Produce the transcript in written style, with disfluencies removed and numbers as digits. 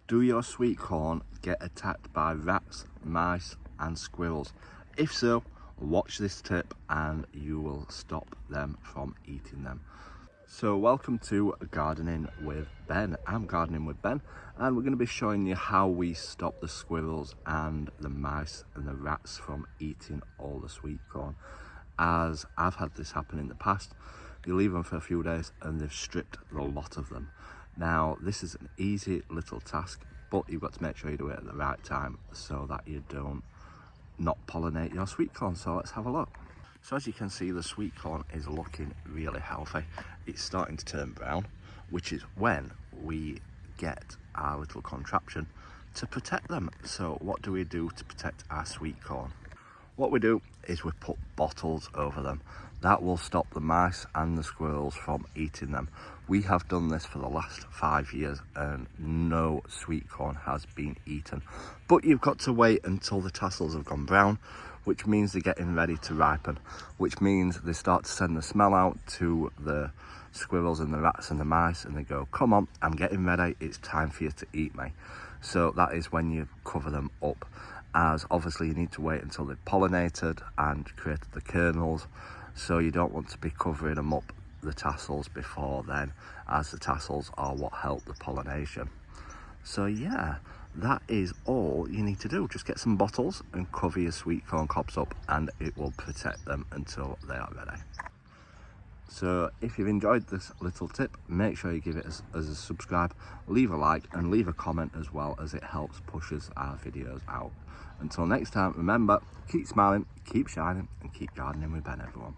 Do your sweet corn get attacked by rats, mice and squirrels? If so, watch this tip and you will stop them from eating them. So welcome to Gardening with Ben. I'm gardening with Ben and we're going to be showing you how we stop the squirrels and the mice and the rats from eating all the sweet corn. As I've had this happen in the past, you leave them for a few days and they've stripped a lot of them. Now this is an easy little task, but you've got to make sure you do it at the right time so that you don't not pollinate your sweet corn. So let's have a look. So as you can see, the sweet corn is looking really healthy. It's starting to turn brown, which is when we get our little contraption to protect them. So what do we do to protect our sweet corn? What we do is we put bottles over them. That will stop the mice and the squirrels from eating them. We have done this for the last 5 years and no sweet corn has been eaten. But you've got to wait until the tassels have gone brown, which means they're getting ready to ripen, which means they start to send the smell out to the squirrels and the rats and the mice, and they go, come on, I'm getting ready, it's time for you to eat me. So that is when you cover them up, as obviously you need to wait until they've pollinated and created the kernels, so you don't want to be covering them up, the tassels, before then, as the tassels are what help the pollination. So yeah, that is all you need to do. Just get some bottles and cover your sweet corn cobs up and it will protect them until they are ready. So if you've enjoyed this little tip, make sure you give it as a subscribe, leave a like and leave a comment as well, as it helps pushes our videos out. Until next time, remember, keep smiling, keep shining and keep gardening with Ben, everyone.